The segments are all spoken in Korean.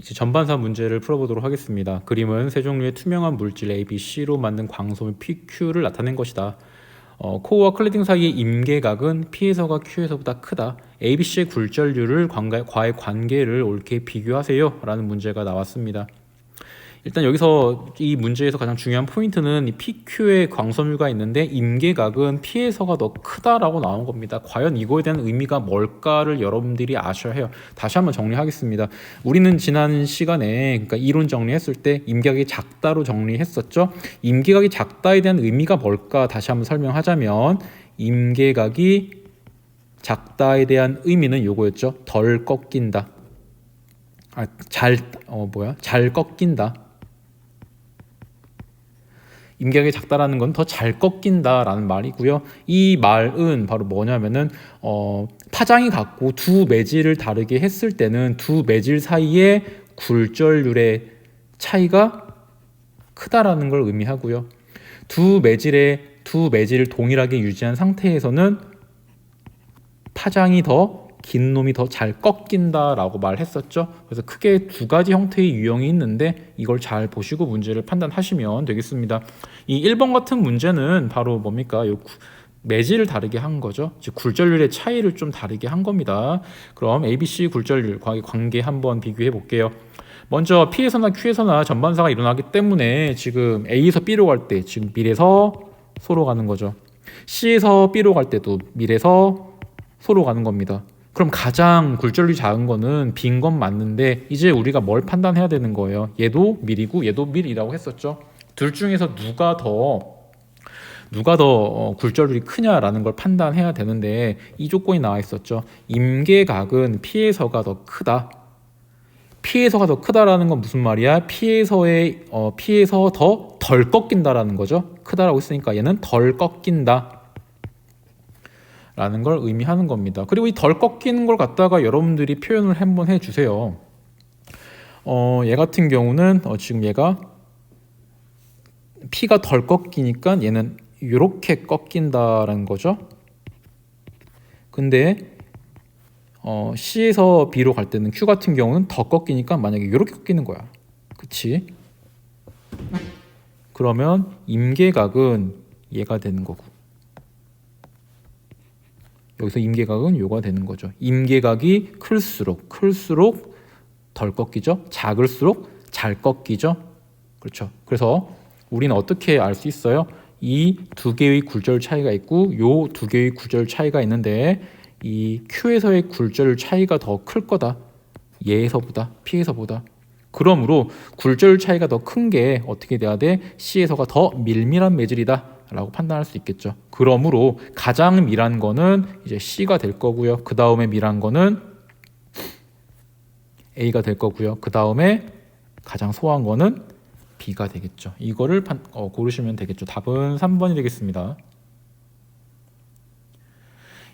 이제 전반사 문제를 풀어보도록 하겠습니다. 그림은 세 종류의 투명한 물질 A, B, C로 만든 광소물 PQ를 나타낸 것이다. 코어와 클래딩 사이의 임계각은 P에서가 Q에서보다 크다. A, B, C의 굴절률을 과의 관계를 옳게 비교하세요 라는 문제가 나왔습니다. 일단 여기서 이 문제에서 가장 중요한 포인트는 이 PQ의 광섬유가 있는데 임계각은 P에서가 더 크다라고 나온 겁니다. 과연 이거에 대한 의미가 뭘까를 여러분들이 아셔야 해요. 다시 한번 정리하겠습니다. 우리는 지난 시간에 그러니까 이론 정리했을 때 임계각이 작다로 정리했었죠. 임계각이 작다에 대한 의미가 뭘까 다시 한번 설명하자면 임계각이 작다에 대한 의미는 요거였죠. 덜 꺾인다. 잘 꺾인다. 임계각이 작다라는 건 더 잘 꺾인다라는 말이고요. 이 말은 바로 뭐냐면은 파장이 같고 두 매질을 다르게 했을 때는 두 매질 사이의 굴절률의 차이가 크다라는 걸 의미하고요. 두 매질을 동일하게 유지한 상태에서는 파장이 더 긴 놈이 더 잘 꺾인다라고 말했었죠. 그래서 크게 두 가지 형태의 유형이 있는데 이걸 잘 보시고 문제를 판단하시면 되겠습니다. 이 1번 같은 문제는 바로 뭡니까? 매질을 다르게 한 거죠. 즉 굴절률의 차이를 좀 다르게 한 겁니다. 그럼 ABC 굴절률 관계 한번 비교해 볼게요. 먼저 P에서나 Q에서나 전반사가 일어나기 때문에 지금 A에서 B로 갈 때 지금 밀에서 소로 가는 거죠. C에서 B로 갈 때도 밀에서 소로 가는 겁니다. 그럼 가장 굴절률이 작은 거는 B인 건 맞는데 이제 우리가 뭘 판단해야 되는 거예요. 얘도 밀이고 얘도 밀이라고 했었죠. 둘 중에서 누가 더 굴절률이 크냐라는 걸 판단해야 되는데 이 조건이 나와 있었죠. 임계각은 P에서가 더 크다. P에서가 더 크다라는 건 무슨 말이야? P에서 더 덜 꺾인다라는 거죠. 크다라고 했으니까 얘는 덜 꺾인다. 라는 걸 의미하는 겁니다. 그리고 이 덜 꺾이는 걸 갖다가 여러분들이 표현을 한번 해주세요. 얘 같은 경우는 지금 얘가 P가 덜 꺾이니까 얘는 이렇게 꺾인다라는 거죠. 근데 C에서 B로 갈 때는 Q 같은 경우는 더 꺾이니까 만약에 이렇게 꺾이는 거야. 그치? 그러면 임계각은 얘가 되는 거고 여기서 임계각은 요가 되는 거죠. 임계각이 클수록 덜 꺾이죠. 작을수록 잘 꺾이죠. 그렇죠. 그래서 우리는 어떻게 알 수 있어요? 이 두 개의 굴절 차이가 있고 요 두 개의 굴절 차이가 있는데 이 Q에서의 굴절 차이가 더 클 거다. 얘에서보다 P에서보다. 그러므로 굴절 차이가 더 큰 게 어떻게 돼야 돼? C에서가 더 밀밀한 매질이다 라고 판단할 수 있겠죠. 그러므로 가장 밀한 거는 이제 C가 될 거고요. 그 다음에 밀한 거는 A가 될 거고요. 그 다음에 가장 소한 거는 B가 되겠죠. 이거를 고르시면 되겠죠. 답은 3번이 되겠습니다.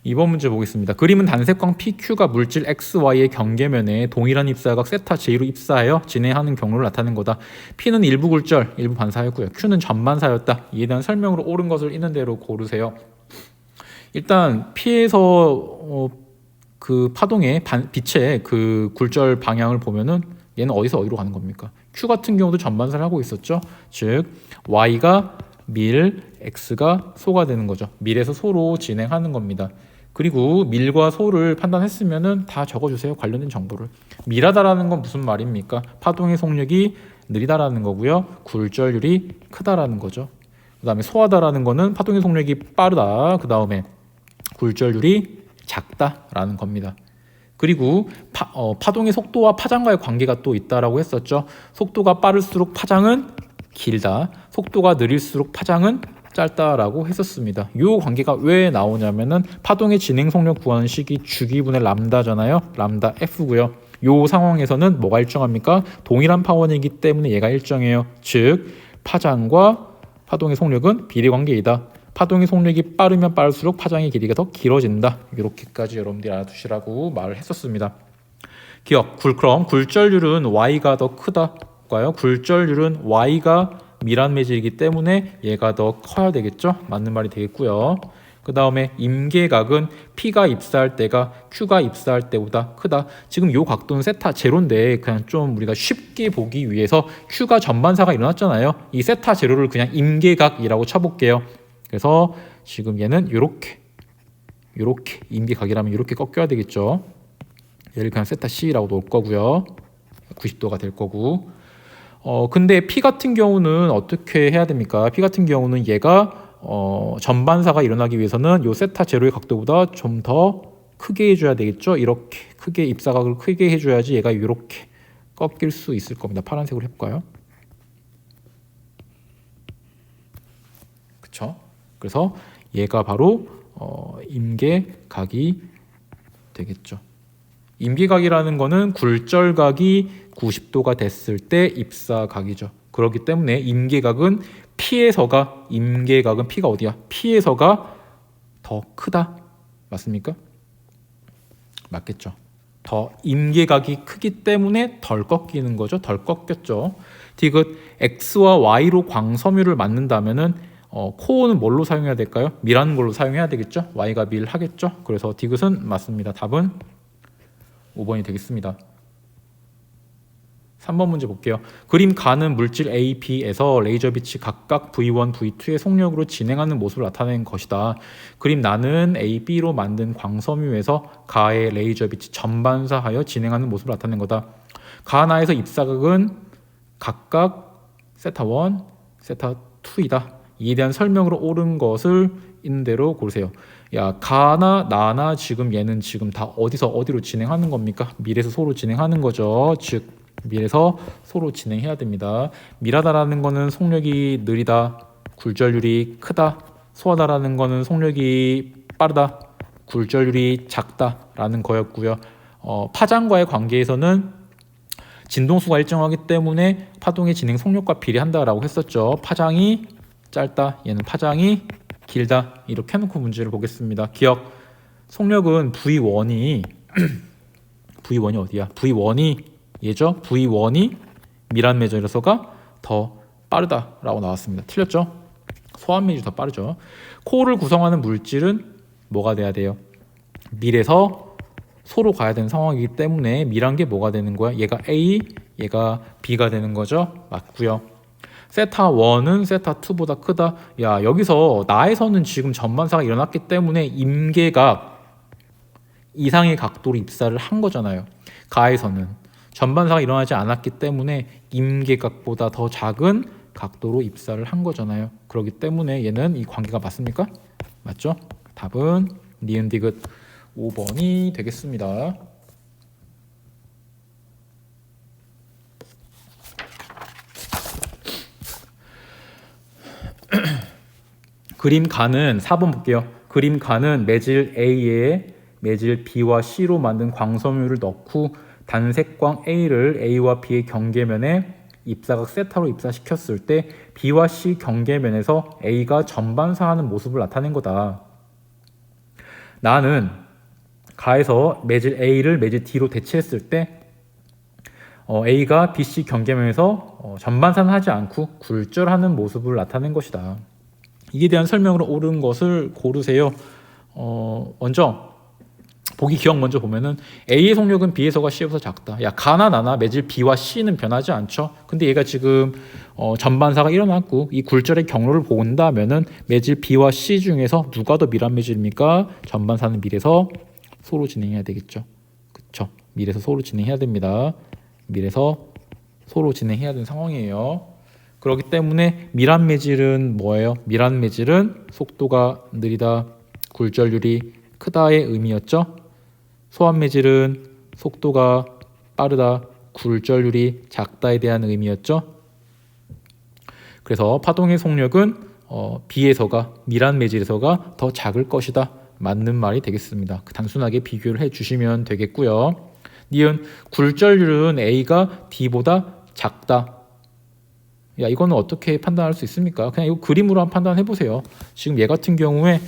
2번 문제 보겠습니다. 그림은 단색광 PQ가 물질 XY의 경계면에 동일한 입사각 세타 J로 입사하여 진행하는 경로를 나타낸 거다. P는 일부 굴절, 일부 반사였고요. Q는 전반사였다. 이에 대한 설명으로 옳은 것을 있는 대로 고르세요. 일단 P에서 그 파동의 빛의 그 굴절 방향을 보면은 얘는 어디서 어디로 가는 겁니까? Q 같은 경우도 전반사를 하고 있었죠. 즉 Y가 밀, X가 소가 되는 거죠. 밀에서 소로 진행하는 겁니다. 그리고 밀과 소를 판단했으면은 다 적어주세요. 관련된 정보를. 밀하다라는 건 무슨 말입니까? 파동의 속력이 느리다라는 거고요. 굴절률이 크다라는 거죠. 그 다음에 소하다라는 거는 파동의 속력이 빠르다. 그 다음에 굴절률이 작다라는 겁니다. 그리고 파동의 속도와 파장과의 관계가 또 있다라고 했었죠. 속도가 빠를수록 파장은 길다. 속도가 느릴수록 파장은 짧다라고 했었습니다. 이 관계가 왜 나오냐면은 파동의 진행 속력 구하는 식이 주기분의 람다잖아요. 람다 F고요. 이 상황에서는 뭐가 일정합니까? 동일한 파원이기 때문에 얘가 일정해요. 즉 파장과 파동의 속력은 비례 관계이다. 파동의 속력이 빠르면 빠를수록 파장의 길이가 더 길어진다. 이렇게까지 여러분들이 알아두시라고 말을 했었습니다. 기억, 그럼 굴절률은 Y가 더 크다고요. 굴절률은 Y가 밀한 매질이기 때문에 얘가 더 커야 되겠죠. 맞는 말이 되겠고요. 그 다음에 임계각은 P가 입사할 때가 Q가 입사할 때보다 크다. 지금 요 각도는 세타 제로인데 그냥 좀 우리가 쉽게 보기 위해서 Q가 전반사가 일어났잖아요. 이 세타 제로를 그냥 임계각이라고 쳐볼게요. 그래서 지금 얘는 요렇게 임계각이라면 요렇게 꺾여야 되겠죠. 얘를 그냥 세타 C라고 놓을 거고요. 90도가 될 거고. 근데 P 같은 경우는 어떻게 해야 됩니까? P 같은 경우는 얘가 전반사가 일어나기 위해서는 요 세타 제로의 각도보다 좀 더 크게 해줘야 되겠죠. 이렇게 크게 입사각을 크게 해줘야지 얘가 이렇게 꺾일 수 있을 겁니다. 파란색으로 해볼까요? 그쵸? 그래서 얘가 바로 임계각이 되겠죠. 임계각이라는 거는 굴절각이 90도가 됐을 때 입사각이죠. 그렇기 때문에 임계각은 P가 어디야? P에서가 더 크다. 맞습니까? 맞겠죠. 더 임계각이 크기 때문에 덜 꺾이는 거죠. 덜 꺾였죠. 디귿 X와 Y로 광섬유를 만든다면은 코어는 뭘로 사용해야 될까요? 미라는 걸로 사용해야 되겠죠. Y가 밀 하겠죠. 그래서 디귿은 맞습니다. 답은 5번이 되겠습니다. 3번 문제 볼게요. 그림 가는 물질 A, B에서 레이저 빛이 각각 V1, V2의 속력으로 진행하는 모습을 나타낸 것이다. 그림 나는 A, B로 만든 광섬유에서 가의 레이저 빛이 전반사하여 진행하는 모습을 나타낸 거다. 가나에서 입사각은 각각 세타1, 세타2이다. 이에 대한 설명으로 옳은 것을 있는 대로 고르세요. 야, 가나 나나 지금 얘는 지금 다 어디서 어디로 진행하는 겁니까? 밀에서 소로 진행하는 거죠. 즉 밀에서 소로 진행해야 됩니다. 밀하다라는 거는 속력이 느리다, 굴절률이 크다. 소하다라는 거는 속력이 빠르다, 굴절률이 작다라는 거였고요. 파장과의 관계에서는 진동수가 일정하기 때문에 파동의 진행 속력과 비례한다라고 했었죠. 파장이 짧다, 얘는 파장이 길다. 이렇게 해놓고 문제를 보겠습니다. 기억, 속력은 V1이 V1이 어디야? V1이 얘죠. V1이 밀한 매저에서가 더 빠르다라고 나왔습니다. 틀렸죠? 소한 매질이 더 빠르죠. 코어를 구성하는 물질은 뭐가 돼야 돼요? 밀에서 소로 가야 되는 상황이기 때문에 밀한 게 뭐가 되는 거야? 얘가 A, 얘가 B가 되는 거죠. 맞고요. 세타1은 세타2보다 크다. 야, 여기서 나에서는 지금 전반사가 일어났기 때문에 임계각 이상의 각도로 입사를 한 거잖아요. 가에서는 전반사가 일어나지 않았기 때문에 임계각보다 더 작은 각도로 입사를 한 거잖아요. 그렇기 때문에 얘는 이 관계가 맞습니까? 맞죠? 답은 니은 디귿 5번이 되겠습니다. 그림 가는 4번 볼게요. 그림 가는 매질 A에 매질 B와 C로 만든 광섬유를 넣고 단색광 A를 A와 B의 경계면에 입사각 세타로 입사시켰을 때 B와 C 경계면에서 A가 전반사하는 모습을 나타낸 거다. 나는 가에서 매질 A를 매질 D로 대체했을 때 A가 BC 경계면에서 전반사는 하지 않고 굴절하는 모습을 나타낸 것이다. 이에 대한 설명으로 옳은 것을 고르세요. 먼저 보기 기억 먼저 보면은 A의 속력은 B에서가 C보다 작다. 야, 가나 나나 매질 B와 C는 변하지 않죠. 근데 얘가 지금 전반사가 일어났고 이 굴절의 경로를 본다면은 매질 B와 C 중에서 누가 더 밀한 매질입니까? 전반사는 밀에서 소로 진행해야 되겠죠. 그쵸? 밀에서 소로 진행해야 됩니다. 밀에서 소로 진행해야 되는 상황이에요. 그렇기 때문에 밀한 매질은 뭐예요? 밀한 매질은 속도가 느리다, 굴절률이 크다의 의미였죠. 소한 매질은 속도가 빠르다, 굴절률이 작다에 대한 의미였죠. 그래서 파동의 속력은 B에서가 밀한 매질에서가 더 작을 것이다. 맞는 말이 되겠습니다. 단순하게 비교를 해주시면 되겠고요. 니은 굴절률은 A가 D보다 작다. 야, 이거는 어떻게 판단할 수 있습니까? 그냥 이거 그림으로 한번 판단해 보세요. 지금 얘 같은 경우에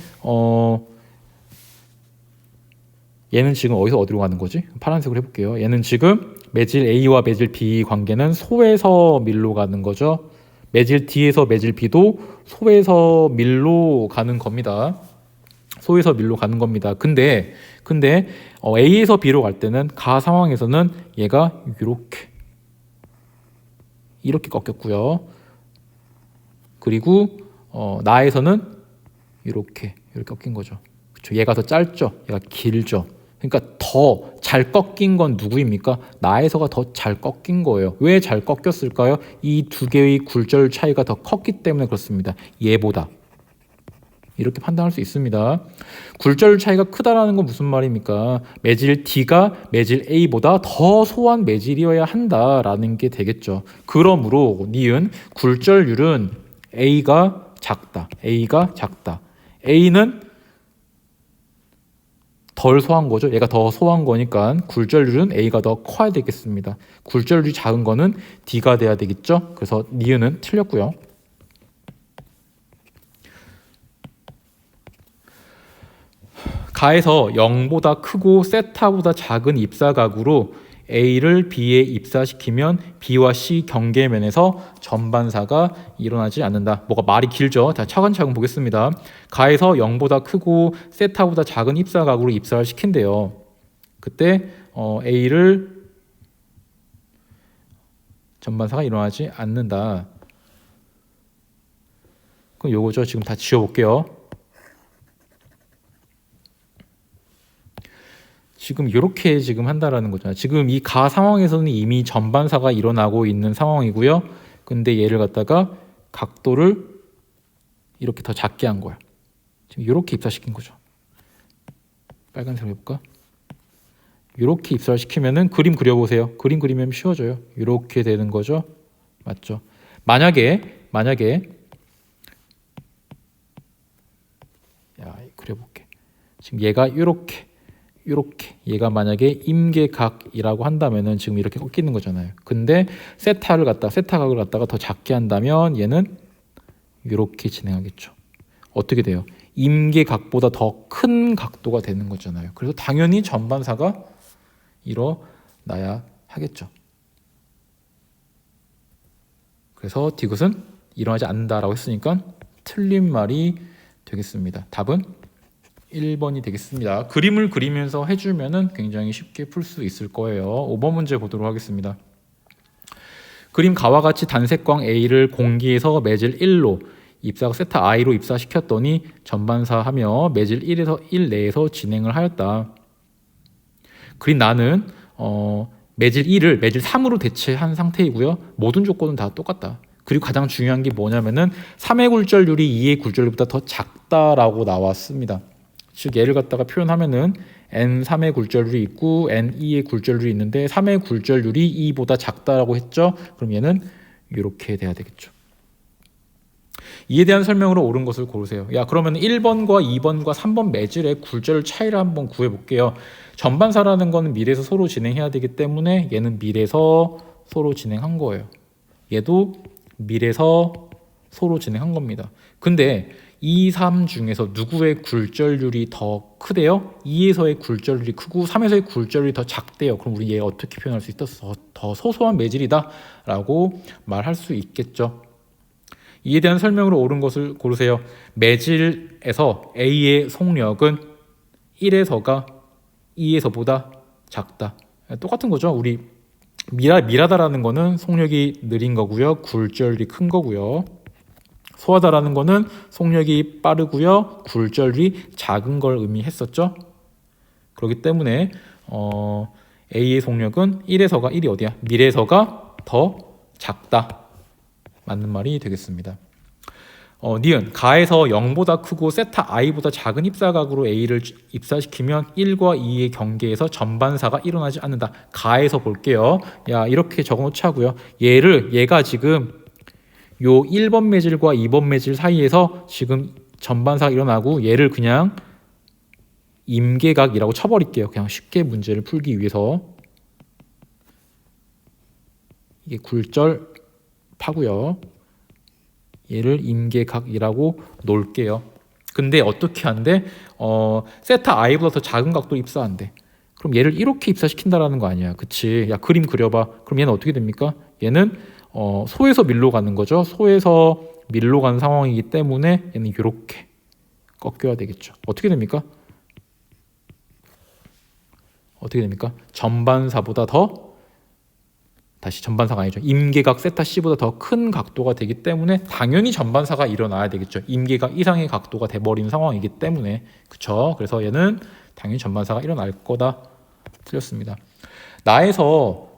얘는 지금 어디서 어디로 가는 거지? 파란색으로 해볼게요. 얘는 지금 매질 A와 매질 B 관계는 소에서 밀로 가는 거죠. 매질 D에서 매질 B도 소에서 밀로 가는 겁니다. 소에서 밀로 가는 겁니다. 근데 A에서 B로 갈 때는 가 상황에서는 얘가 이렇게 꺾였고요. 그리고 나에서는 이렇게 꺾인 거죠. 그렇죠? 얘가 더 짧죠. 얘가 길죠. 그러니까 더 잘 꺾인 건 누구입니까? 나에서가 더 잘 꺾인 거예요. 왜 잘 꺾였을까요? 이 두 개의 굴절 차이가 더 컸기 때문에 그렇습니다. 얘보다. 이렇게 판단할 수 있습니다. 굴절 차이가 크다라는 건 무슨 말입니까? 매질 D가 매질 A보다 더 소한 매질이어야 한다라는 게 되겠죠. 그러므로 니은 굴절률은 A가 작다. A는 덜 소한 거죠. 얘가 더 소한 거니까 굴절률은 A가 더 커야 되겠습니다. 굴절률이 작은 거는 D가 돼야 되겠죠. 그래서 니은은 틀렸고요. 가에서 0보다 크고 세타보다 작은 입사각으로 A를 B에 입사시키면 B와 C 경계면에서 전반사가 일어나지 않는다. 뭐가 말이 길죠? 자, 차근차근 보겠습니다. 가에서 0보다 크고 세타보다 작은 입사각으로 입사를 시킨대요. 그때 A를 전반사가 일어나지 않는다. 그럼 요거죠. 지금 다 지워볼게요. 지금 이렇게 지금 한다라는 거잖아요. 지금 이 가 상황에서는 이미 전반사가 일어나고 있는 상황이고요. 근데 얘를 갖다가 각도를 이렇게 더 작게 한 거야. 지금 이렇게 입사시킨 거죠. 빨간색으로 해볼까? 이렇게 입사를 시키면은 그림 그려보세요. 그림 그리면 쉬워져요. 이렇게 되는 거죠. 맞죠? 만약에 그려볼게. 지금 얘가 이렇게 얘가 만약에 임계각이라고 한다면은 지금 이렇게 꺾이는 거잖아요. 근데 세타각을 갖다가 더 작게 한다면 얘는 이렇게 진행하겠죠. 어떻게 돼요? 임계각보다 더 큰 각도가 되는 거잖아요. 그래서 당연히 전반사가 일어나야 하겠죠. 그래서 디귿은 일어나지 않는다라고 했으니까 틀린 말이 되겠습니다. 답은 1번이 되겠습니다. 그림을 그리면서 해주면은 굉장히 쉽게 풀 수 있을 거예요. 5번 문제 보도록 하겠습니다. 그림 가와 같이 단색광 A를 공기에서 매질 1로 입사각 세타 I로 입사시켰더니 전반사하며 매질 1 내에서 진행을 하였다. 그린 나는 매질 1을 매질 3으로 대체한 상태이고요. 모든 조건은 다 똑같다. 그리고 가장 중요한 게 뭐냐면은 3의 굴절률이 2의 굴절률보다 더 작다라고 나왔습니다. 즉 얘를 갖다가 표현하면은 N3의 굴절률이 있고 N2의 굴절률이 있는데 3의 굴절률이 2보다 작다라고 했죠. 그럼 얘는 이렇게 돼야 되겠죠. 이에 대한 설명으로 옳은 것을 고르세요. 그러면 1번과 2번과 3번 매질의 굴절 차이를 한번 구해볼게요. 전반사라는 거는 밀에서 소로 진행해야 되기 때문에 얘는 밀에서 소로 진행한 거예요. 얘도 밀에서 소로 진행한 겁니다. 근데 2, 3 중에서 누구의 굴절률이 더 크대요? 2에서의 굴절률이 크고 3에서의 굴절률이 더 작대요. 그럼 우리 얘 어떻게 표현할 수 있어? 더 소소한 매질이다 라고 말할 수 있겠죠. 이에 대한 설명으로 옳은 것을 고르세요. 매질에서 A의 속력은 1에서가 2에서보다 작다. 똑같은 거죠. 우리 밀하다라는 거는 속력이 느린 거고요. 굴절이 큰 거고요. 소하다라는 거는 속력이 빠르고요. 굴절이 작은 걸 의미했었죠. 그렇기 때문에 A의 속력은 1에서가 1이 어디야? 밀에서가 더 작다. 맞는 말이 되겠습니다. 니은 가에서 0보다 크고 세타 i보다 작은 입사각으로 A를 입사시키면 1과 2의 경계에서 전반사가 일어나지 않는다. 가에서 볼게요. 이렇게 적어놓자고요. 얘가 지금 요 1번 매질과 2번 매질 사이에서 지금 전반사가 일어나고 얘를 그냥 임계각이라고 쳐버릴게요. 그냥 쉽게 문제를 풀기 위해서. 이게 굴절파고요. 얘를 임계각이라고 놓을게요. 근데 어떻게 한대? 세타 i보다 더 작은 각도로 입사한대. 그럼 얘를 이렇게 입사시킨다라는 거 아니야. 그치? 그림 그려봐. 그럼 얘는 어떻게 됩니까? 얘는 소에서 밀로 가는 거죠. 소에서 밀로 가는 상황이기 때문에 얘는 이렇게 꺾여야 되겠죠. 어떻게 됩니까? 전반사보다 더, 다시 전반사가 아니죠. 임계각 세타 C보다 더 큰 각도가 되기 때문에 당연히 전반사가 일어나야 되겠죠. 임계각 이상의 각도가 돼버린 상황이기 때문에. 그쵸? 그래서 얘는 당연히 전반사가 일어날 거다. 틀렸습니다. 나에서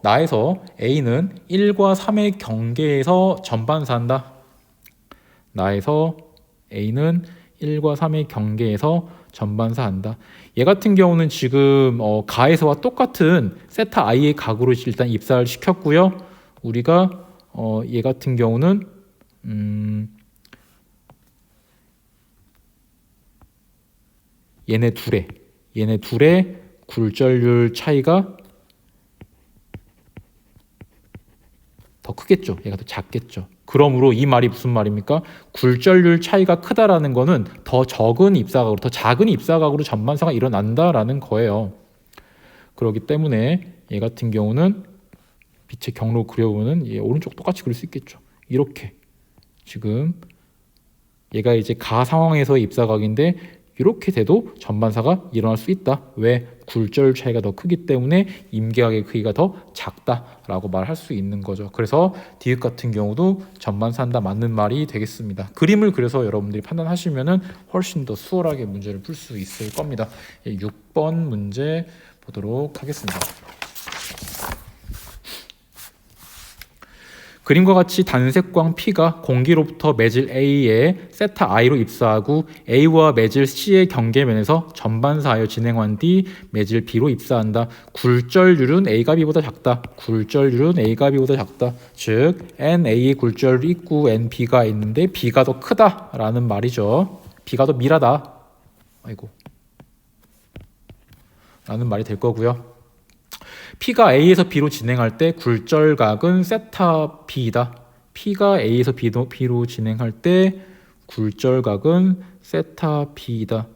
A는 1과 3의 경계에서 전반사한다. 나에서 A는 1과 3의 경계에서 전반사한다. 얘 같은 경우는 지금 가에서와 똑같은 세타 i의 각으로 일단 입사를 시켰고요. 우리가 얘 같은 경우는 얘네 둘의 굴절률 차이가 더 크겠죠. 얘가 더 작겠죠. 그러므로 이 말이 무슨 말입니까? 굴절률 차이가 크다라는 거는 더 작은 입사각으로 전반사가 일어난다라는 거예요. 그렇기 때문에 얘 같은 경우는 빛의 경로 그려보면은 얘 오른쪽 똑같이 그릴 수 있겠죠. 이렇게 지금 얘가 이제 가 상황에서의 입사각인데 이렇게 돼도 전반사가 일어날 수 있다. 왜? 굴절 차이가 더 크기 때문에 임계각의 크기가 더 작다라고 말할 수 있는 거죠. 그래서 디귿 같은 경우도 전반사한다 맞는 말이 되겠습니다. 그림을 그려서 여러분들이 판단하시면은 훨씬 더 수월하게 문제를 풀 수 있을 겁니다. 6번 문제 보도록 하겠습니다. 그림과 같이 단색광 P가 공기로부터 매질 A에 세타 i로 입사하고 A와 매질 C의 경계면에서 전반사하여 진행한 뒤 매질 B로 입사한다. 굴절률은 A가 B보다 작다. 즉 NA의 굴절이 있고 NB가 있는데 B가 더 크다라는 말이죠. B가 더 밀하다. 라는 말이 될 거고요. P가 A에서 B로 진행할 때 굴절각은 세타 B이다. P가 A에서 B로 진행할 때 굴절각은 세타 B이다.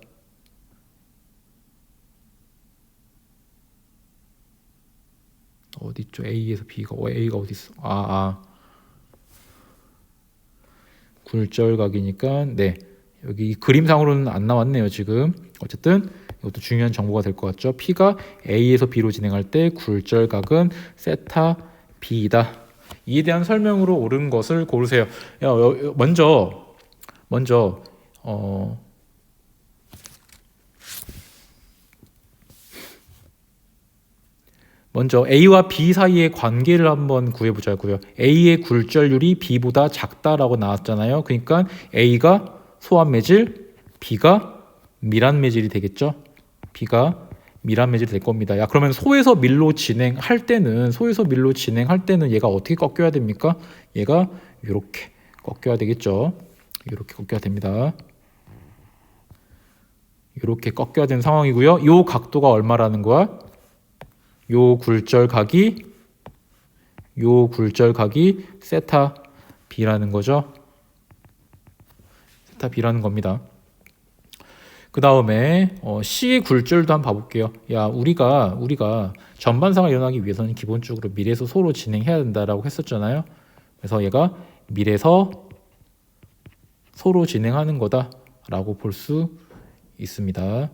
어디 있죠? A에서 B가 A가 어디 있어? 굴절각이니까 네. 여기 그림상으로는 안 나왔네요, 지금. 어쨌든 이것도 중요한 정보가 될 것 같죠. P가 A에서 B로 진행할 때 굴절각은 세타 B이다. 이에 대한 설명으로 옳은 것을 고르세요. 먼저 A와 B 사이의 관계를 한번 구해보자고요. A의 굴절률이 B보다 작다라고 나왔잖아요. 그러니까 A가 소환 매질, B가 밀한 매질이 되겠죠. B가 밀한 매질이 될 겁니다. 그러면 소에서 밀로 진행할 때는 얘가 어떻게 꺾여야 됩니까? 얘가 이렇게 꺾여야 되겠죠. 이렇게 꺾여야 됩니다. 이렇게 꺾여야 되는 상황이고요. 이 각도가 얼마라는 거야? 요 굴절각이 세타 B라는 거죠. 세타 B라는 겁니다. 그 다음에 C의 굴절도 한번 봐볼게요. 우리가 전반사가 일어나기 위해서는 기본적으로 밀에서 소로 진행해야 된다라고 했었잖아요. 그래서 얘가 밀에서 소로 진행하는 거다라고 볼 수 있습니다.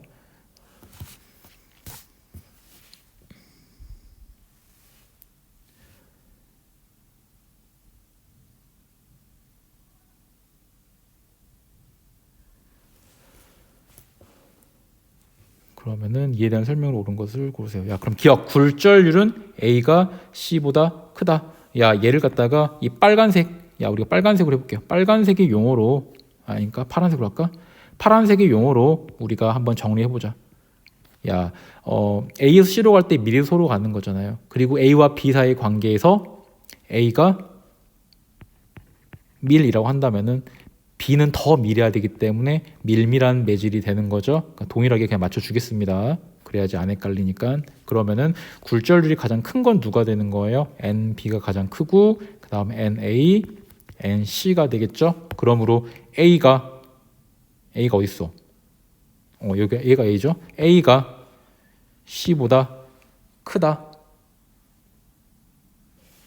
그러면은 이에 대한 설명을 옳은 것을 고르세요. 그럼 기억, 굴절률은 A가 C보다 크다. 얘를 갖다가 이 빨간색, 우리가 빨간색으로 해볼게요. 빨간색의 용어로, 그러니까 파란색으로 할까? 파란색의 용어로 우리가 한번 정리해보자. A에서 C로 갈 때 밀에서 소로 가는 거잖아요. 그리고 A와 B 사이의 관계에서 A가 밀이라고 한다면은 B는 더 밀해야 되기 때문에 밀밀한 매질이 되는 거죠. 그러니까 동일하게 그냥 맞춰주겠습니다. 그래야지 안 헷갈리니까. 그러면은 굴절률이 가장 큰 건 누가 되는 거예요? NB가 가장 크고 그 다음에 NA, NC가 되겠죠. 그러므로 A가 어디 있어? 여기 얘가 A죠. A가 C보다 크다.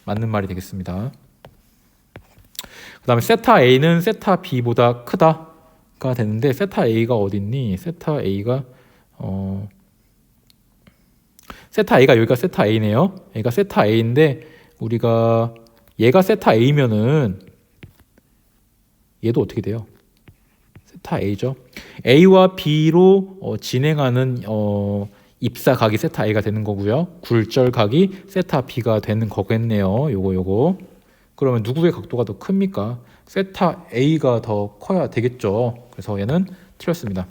맞는 말이 되겠습니다. 그 다음에 세타 A는 세타 B보다 크다. 되는데 세타 A가 어디 있니? 세타 A가 여기가 세타 A네요. 얘가 세타 A인데 우리가 얘가 세타 A면은 얘도 어떻게 돼요? 세타 A죠. A와 B로 진행하는 입사각이 세타 A가 되는 거고요. 굴절각이 세타 B가 되는 거겠네요. 요거. 그러면 누구의 각도가 더 큽니까? 세타 A가 더 커야 되겠죠. 그래서 얘는 틀렸습니다.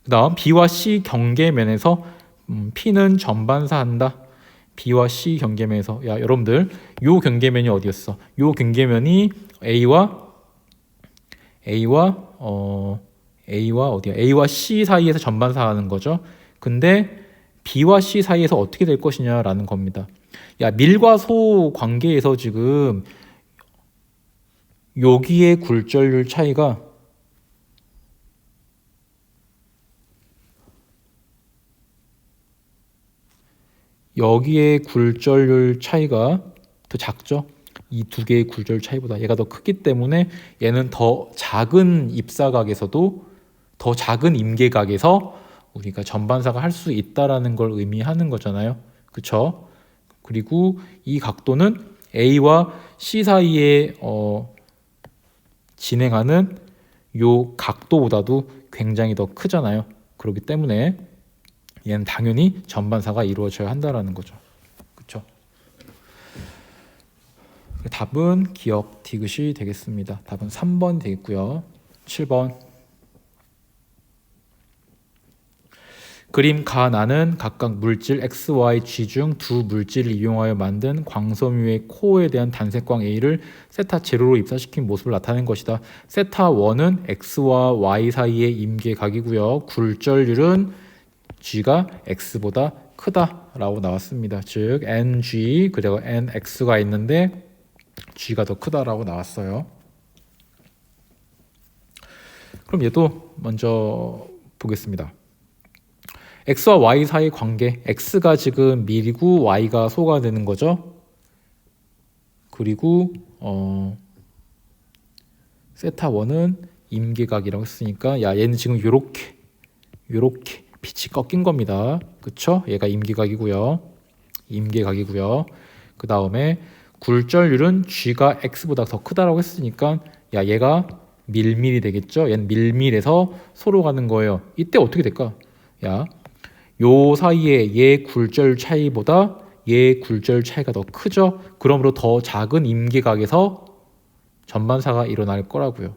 그 다음 B와 C 경계면에서 P는 전반사한다. B와 C 경계면에서 야 여러분들 요 경계면이 어디였어? 요 경계면이 A와 어디야? A와 C 사이에서 전반사하는 거죠. 근데 B와 C 사이에서 어떻게 될 것이냐라는 겁니다. 야 밀과 소 관계에서 지금 여기의 굴절률 차이가 더 작죠. 이 두 개의 굴절 차이보다 얘가 더 크기 때문에 얘는 더 작은 입사각에서도 더 작은 임계각에서 우리가 전반사가 할 수 있다라는 걸 의미하는 거잖아요. 그쵸? 그리고 이 각도는 A와 C 사이에 진행하는 요 각도보다도 굉장히 더 크잖아요. 그렇기 때문에 얘는 당연히 전반사가 이루어져야 한다라는 거죠. 그렇죠? 답은 기억 디귿이 되겠습니다. 답은 3번 되겠고요. 7번 그림 가나는 각각 물질 X, Y, G 중 두 물질을 이용하여 만든 광섬유의 코어에 대한 단색광 A를 세타 제로로 입사시킨 모습을 나타낸 것이다. 세타 1은 X와 Y 사이의 임계각이고요. 굴절률은 G가 X보다 크다라고 나왔습니다. 즉 NG 그리고 NX가 있는데 G가 더 크다라고 나왔어요. 그럼 얘도 먼저 보겠습니다. X와 Y 사이 관계, X가 지금 밀이고 Y가 소가 되는 거죠. 그리고 세타 1은 임계각이라고 했으니까 야 얘는 지금 요렇게 빛이 꺾인 겁니다. 그쵸? 얘가 임계각이고요. 그 다음에 굴절률은 G가 X보다 더 크다라고 했으니까 야 얘가 밀밀이 되겠죠? 얘는 밀밀에서 소로 가는 거예요. 이때 어떻게 될까? 야 요 사이에 얘 굴절 차이보다 얘 굴절 차이가 더 크죠? 그러므로 더 작은 임계각에서 전반사가 일어날 거라고요.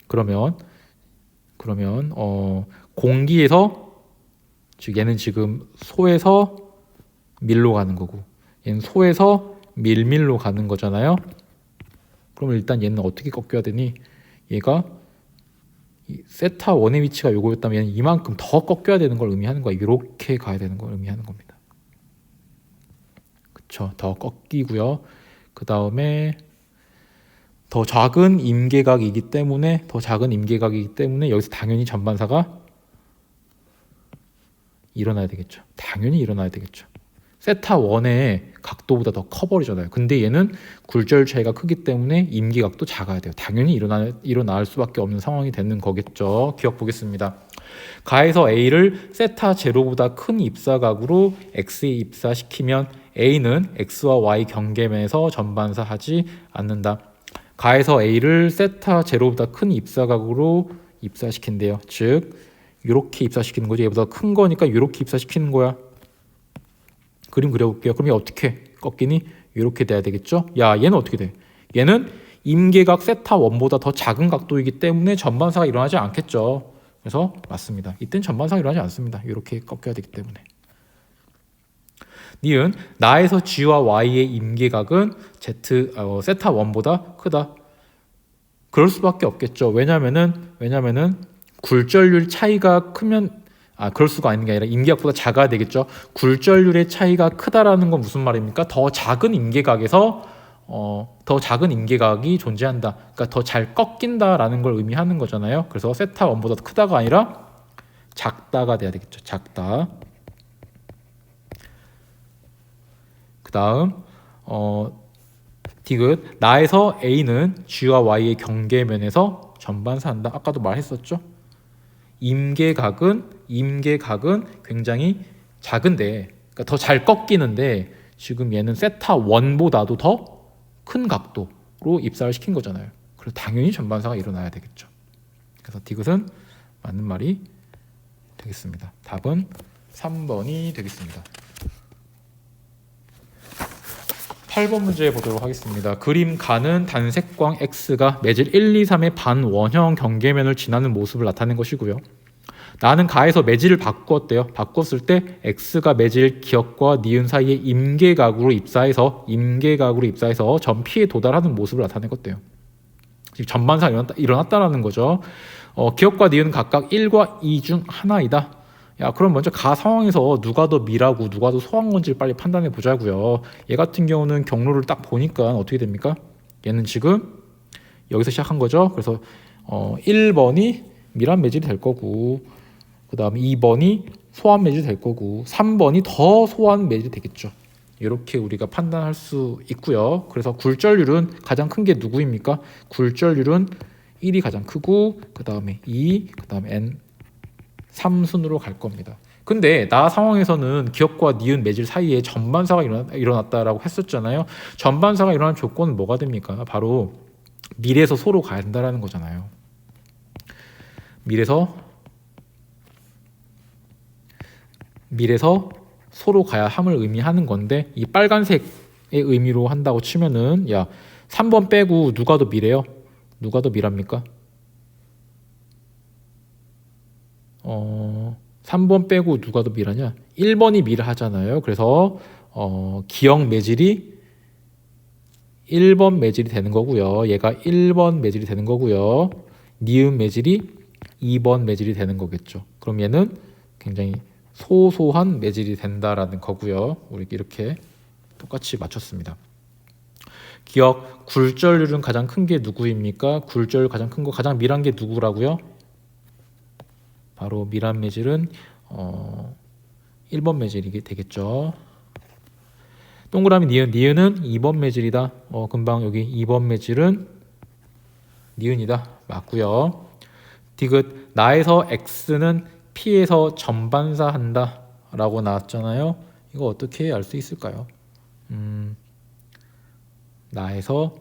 그러면 공기에서 즉 얘는 지금 소에서 밀로 가는 거고 얘는 소에서 밀밀로 가는 거잖아요. 그러면 일단 얘는 어떻게 꺾여야 되니? 얘가 세타 1의 위치가 요거였다면 얘는 이만큼 더 꺾여야 되는 걸 의미하는 거야. 이렇게 가야 되는 걸 의미하는 겁니다. 그쵸? 더 꺾이고요. 그 다음에 더 작은 임계각이기 때문에 여기서 당연히 전반사가 일어나야 되겠죠. 당연히 일어나야 되겠죠. 세타 1의 각도보다 더 커버리잖아요. 근데 얘는 굴절 차이가 크기 때문에 임계각도 작아야 돼요. 당연히 일어날 수밖에 없는 상황이 되는 거겠죠. 기억 보겠습니다. 가에서 A를 세타 제로보다 큰 입사각으로 X에 입사시키면 A는 X와 Y 경계면에서 전반사하지 않는다. 가에서 A를 세타 제로보다 큰 입사각으로 입사시킨대요. 즉 이렇게 입사시키는 거죠. 얘보다 큰 거니까 이렇게 입사시키는 거야. 그림 그려볼게요. 그럼 얘 어떻게 꺾이니? 이렇게 돼야 되겠죠? 야 얘는 어떻게 돼? 얘는 임계각 세타 1보다 더 작은 각도이기 때문에 전반사가 일어나지 않겠죠. 그래서 맞습니다. 이땐 전반사가 일어나지 않습니다. 이렇게 꺾여야 되기 때문에. 니은 나에서 G와 Y의 임계각은 세타 1보다 크다. 그럴 수밖에 없겠죠. 왜냐면은 굴절률 차이가 크면 그럴 수가 있는 게 아니라 임계각보다 작아야 되겠죠. 굴절률의 차이가 크다라는 건 무슨 말입니까? 더 작은 임계각에서 더 작은 임계각이 존재한다. 그러니까 더 잘 꺾인다라는 걸 의미하는 거잖아요. 그래서 세타 1보다 더 크다가 아니라 작다가 돼야 되겠죠. 작다. 그 다음 디귿 나에서 A는 G와 Y의 경계면에서 전반사한다. 아까도 말했었죠. 임계각은 굉장히 작은데, 그러니까 더 잘 꺾이는데 지금 얘는 세타 1보다도 더 큰 각도로 입사를 시킨 거잖아요. 그래서 당연히 전반사가 일어나야 되겠죠. 그래서 디귿은 맞는 말이 되겠습니다. 답은 3번이 되겠습니다. 8번 문제 보도록 하겠습니다. 그림 가는 단색광 X가 매질 1, 2, 3의 반원형 경계면을 지나는 모습을 나타낸 것이고요. 나는 가에서 매질을 바꾸었대요. 바꿨을 때 X가 매질 기역과 니은 사이에 임계각으로 입사해서 점 P에 도달하는 모습을 나타내겠대요. 지금 전반사가 일어났다라는 거죠. 기역과 니은 각각 1과 2 중 하나이다. 야, 그럼 먼저 가 상황에서 누가 더 미라고 누가 더 소한 건지 빨리 판단해 보자고요. 얘 같은 경우는 경로를 딱 보니까 어떻게 됩니까? 얘는 지금 여기서 시작한 거죠. 그래서 1번이 미란 매질이 될 거고, 그 다음에 2번이 소한 매질이 될 거고, 3번이 더 소한 매질이 되겠죠. 이렇게 우리가 판단할 수 있고요. 그래서 굴절률은 가장 큰 게 누구입니까? 굴절률은 1이 가장 크고, 그 다음에 2, 그 다음에 n 3순으로 갈 겁니다. 근데 나 상황에서는 기역과 니은 매질 사이에 전반사가 일어났다라고 했었잖아요. 전반사가 일어나는 조건은 뭐가 됩니까? 바로 밀에서 소로 가야 된다는 거잖아요. 밀에서 소로 가야 함을 의미하는 건데, 이 빨간색의 의미로 한다고 치면은, 야, 3번 빼고 누가 더 밀해요? 누가 더 밀합니까? 3번 빼고 누가 더 밀하냐? 1번이 밀하잖아요. 그래서 기역 매질이 1번 매질이 되는 거고요. 얘가 1번 매질이 되는 거고요. 니은 매질이 2번 매질이 되는 거겠죠. 그럼 얘는 굉장히 소소한 매질이 된다라는 거고요. 우리 이렇게 똑같이 맞췄습니다. 기역 굴절률은 가장 큰 게 누구입니까? 굴절 가장 큰 거, 가장 밀한 게 누구라고요? 바로 밀한 매질은 1번 매질이 되겠죠. 동그라미 니은은 2번 매질이다. 금방 여기 2번 매질은 니은이다. 맞고요. 디귿 나에서 X는 P에서 전반사한다 라고 나왔잖아요. 이거 어떻게 알 수 있을까요? 나에서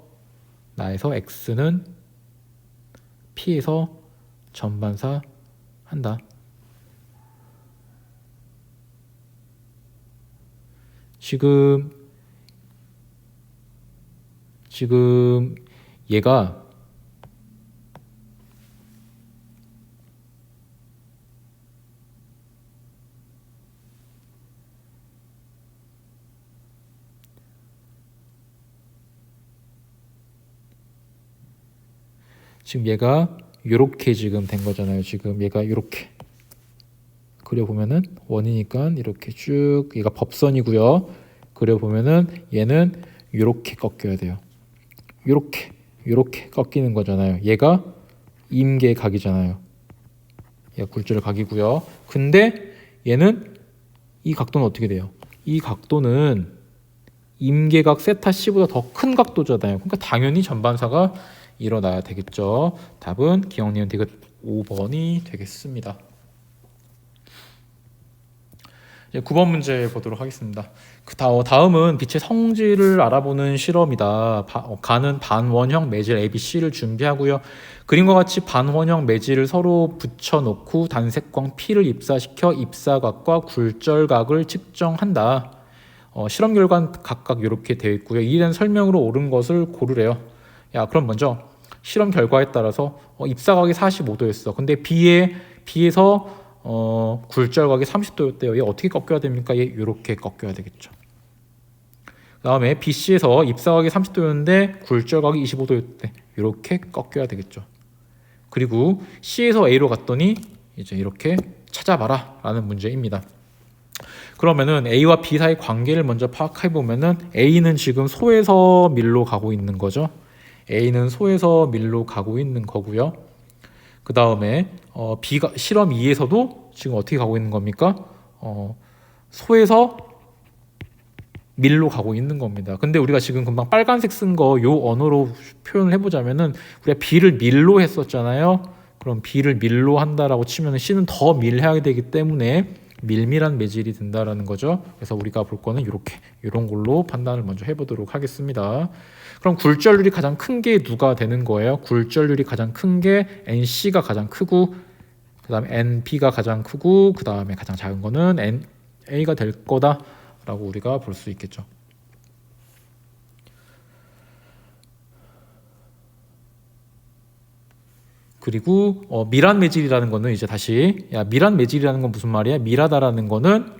X는 P에서 전반사 한다. 지금 얘가 요렇게 지금 된 거잖아요. 지금 얘가 요렇게 그려보면은 원이니까 이렇게 쭉, 얘가 법선이고요. 그려보면은 얘는 요렇게 꺾여야 돼요. 요렇게 꺾이는 거잖아요. 얘가 임계각이잖아요. 얘가 굴절각이고요. 근데 얘는 이 각도는 어떻게 돼요? 이 각도는 임계각 세타 C보다 더 큰 각도잖아요. 그러니까 당연히 전반사가 일어나야 되겠죠. 답은 기역 니은 디귿 5번이 되겠습니다. 이제 9번 문제 보도록 하겠습니다. 다음은 빛의 성질을 알아보는 실험이다. 가는 반원형 매질 ABC를 준비하고요. 그림과 같이 반원형 매질을 서로 붙여놓고 단색광 P를 입사시켜 입사각과 굴절각을 측정한다. 실험 결과는 각각 이렇게 되어 있고요. 이에 대한 설명으로 옳은 것을 고르래요. 야, 그럼 먼저 실험 결과에 따라서 입사각이 45도였어. 근데 B에서 굴절각이 30도였대요. 얘 어떻게 꺾여야 됩니까? 얘 이렇게 꺾여야 되겠죠. 그 다음에 BC에서 입사각이 30도였는데 굴절각이 25도였대. 이렇게 꺾여야 되겠죠. 그리고 C에서 A로 갔더니 이제 이렇게 찾아봐라 라는 문제입니다. 그러면은 A와 B 사이 관계를 먼저 파악해 보면은 A는 지금 소에서 밀로 가고 있는 거죠. A는 소에서 밀로 가고 있는 거고요. 그 다음에 B가 실험 2에서도 지금 어떻게 가고 있는 겁니까? 소에서 밀로 가고 있는 겁니다. 근데 우리가 지금 금방 빨간색 쓴 거 요 언어로 표현을 해보자면은 우리가 B를 밀로 했었잖아요. 그럼 B를 밀로 한다라고 치면 C는 더 밀해야 되기 때문에 밀밀한 매질이 된다라는 거죠. 그래서 우리가 볼 거는 이런 걸로 판단을 먼저 해보도록 하겠습니다. 그럼 굴절률이 가장 큰 게 누가 되는 거예요? 굴절률이 가장 큰 게 NC가 가장 크고 그 다음에 NB가 가장 크고 그 다음에 가장 작은 거는 NA가 될 거다라고 우리가 볼 수 있겠죠. 그리고 밀한 매질이라는 거는 이제 다시 밀한 매질이라는 건 무슨 말이야? 밀하다라는 거는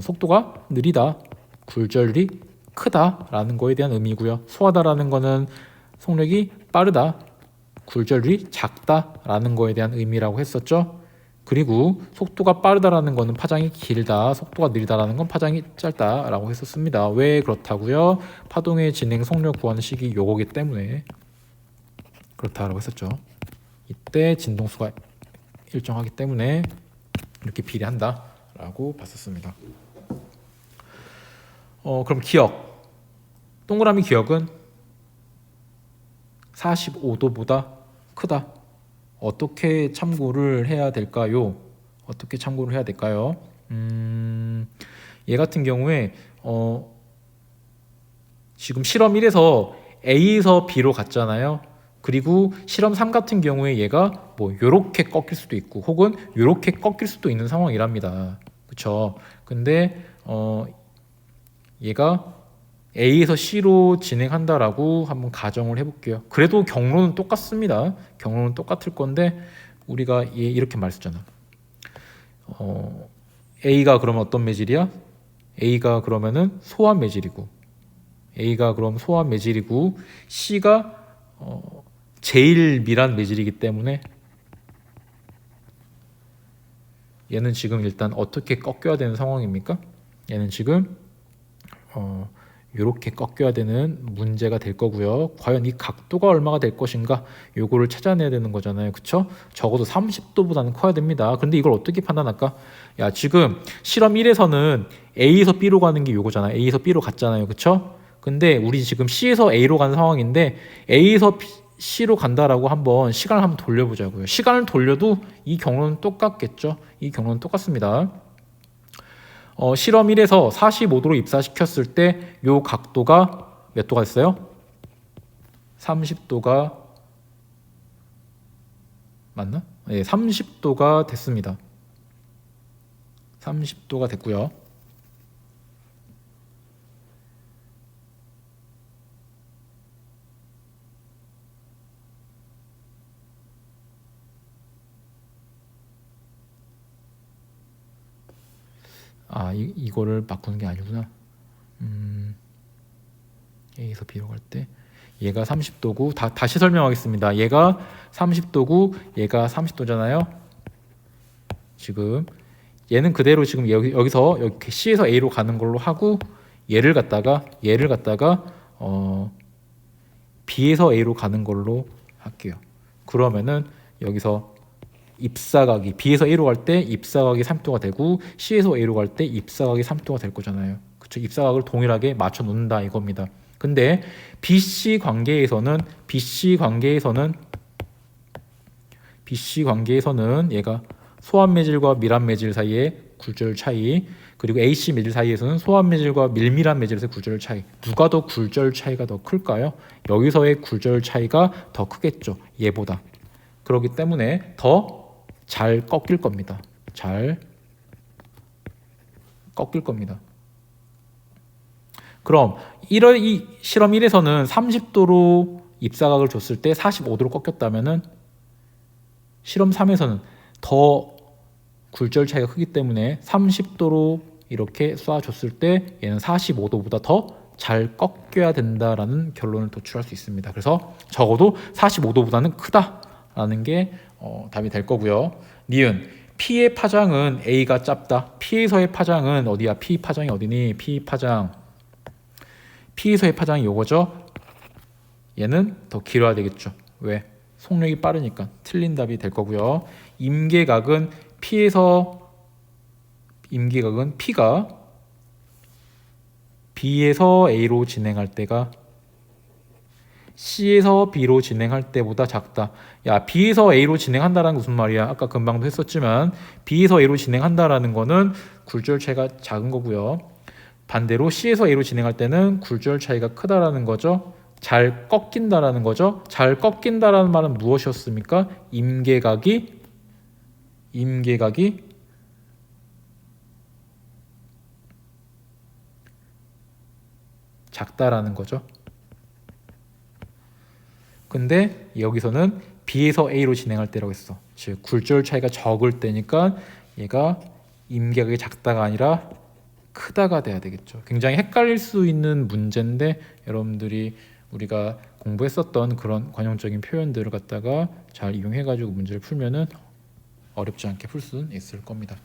속도가 느리다, 굴절이 크다라는 거에 대한 의미고요. 소하다라는 거는 속력이 빠르다, 굴절이 작다라는 거에 대한 의미라고 했었죠. 그리고 속도가 빠르다라는 거는 파장이 길다, 속도가 느리다라는 건 파장이 짧다라고 했었습니다. 왜 그렇다고요? 파동의 진행 속력 구하는 식이 요거기 때문에 그렇다라고 했었죠. 이때 진동수가 일정하기 때문에 이렇게 비례한다라고 봤었습니다. 그럼 기억. 동그라미 기억은 45도보다 크다. 어떻게 참고를 해야 될까요? 어떻게 참고를 해야 될까요? 얘 같은 경우에 지금 실험 1에서 A에서 B로 갔잖아요. 그리고 실험 3 같은 경우에 얘가 뭐 요렇게 꺾일 수도 있고 혹은 요렇게 꺾일 수도 있는 상황이랍니다. 그쵸? 근데 얘가 A에서 C로 진행한다라고 한번 가정을 해볼게요. 그래도 경로는 똑같습니다. 경로는 똑같을 건데 우리가 얘 이렇게 말했잖아. A가 그러면 어떤 매질이야? A가 그러면은 소환 매질이고 A가 그럼 소환 매질이고 C가 제일 밀한 매질이기 때문에 얘는 지금 일단 어떻게 꺾여야 되는 상황입니까? 얘는 지금 이렇게 꺾여야 되는 문제가 될 거고요. 과연 이 각도가 얼마가 될 것인가 요거를 찾아내야 되는 거잖아요. 그쵸? 적어도 30도보다는 커야 됩니다. 근데 이걸 어떻게 판단할까? 야, 지금 실험 1에서는 A에서 B로 가는 게 요거잖아. A에서 B로 갔잖아요. 그쵸? 근데 우리 지금 C에서 A로 간 상황인데 A에서 C로 간다라고 한번 시간을 한번 돌려보자고요. 시간을 돌려도 이 경로는 똑같겠죠. 이 경로는 똑같습니다. 실험 1에서 45도로 입사시켰을 때 요 각도가 몇 도가 됐어요? 30도가 맞나? 네, 30도가 됐습니다. 30도가 됐고요. 이거를 바꾸는 게 아니구나. A에서 B로 갈 때 얘가 30도고 다시 설명하겠습니다. 얘가 30도고 얘가 30도잖아요. 지금 얘는 그대로 지금 여기서 이렇게 C에서 A로 가는 걸로 하고 얘를 갖다가 B에서 A로 가는 걸로 할게요. 그러면은 여기서 입사각이 B에서 A로 갈 때 입사각이 30도가 되고 C에서 A로 갈 때 입사각이 30도가 될 거잖아요. 그쵸? 입사각을 동일하게 맞춰 놓는다 이겁니다. 근데 BC 관계에서는 얘가 소환 매질과 밀한 매질 사이의 굴절 차이, 그리고 AC 매질 사이에서는 소환 매질과 밀밀한 매질에서의 굴절 차이. 누가 더 굴절 차이가 더 클까요? 여기서의 굴절 차이가 더 크겠죠. 얘보다. 그렇기 때문에 더 잘 꺾일 겁니다. 잘 꺾일 겁니다. 그럼 이 실험 1에서는 30도로 입사각을 줬을 때 45도로 꺾였다면은 실험 3에서는 더 굴절 차이가 크기 때문에 30도로 이렇게 쏴줬을 때 얘는 45도보다 더 잘 꺾여야 된다라는 결론을 도출할 수 있습니다. 그래서 적어도 45도보다는 크다라는 게 답이 될 거고요. 니은 P의 파장은 A가 짧다. P에서의 파장은 어디야? P 파장이 어디니? P에서의 파장이 요거죠. 얘는 더 길어야 되겠죠. 왜? 속력이 빠르니까. 틀린 답이 될 거고요. 임계각은 P가 B에서 A로 진행할 때가 C에서 B로 진행할 때보다 작다. 야, B에서 A로 진행한다는 건 무슨 말이야? 아까 금방도 했었지만 B에서 A로 진행한다라는 거는 굴절 차이가 작은 거고요. 반대로 C에서 A로 진행할 때는 굴절 차이가 크다라는 거죠. 잘 꺾인다라는 거죠. 잘 꺾인다라는 말은 무엇이었습니까? 임계각이 작다라는 거죠. 근데 여기서는 B에서 A로 진행할 때라고 했어. 즉 굴절 차이가 적을 때니까 얘가 임계각이 작다가 아니라 크다가 돼야 되겠죠. 굉장히 헷갈릴 수 있는 문제인데 여러분들이 우리가 공부했었던 그런 관용적인 표현들을 갖다가 잘 이용해가지고 문제를 풀면은 어렵지 않게 풀 수 있을 겁니다.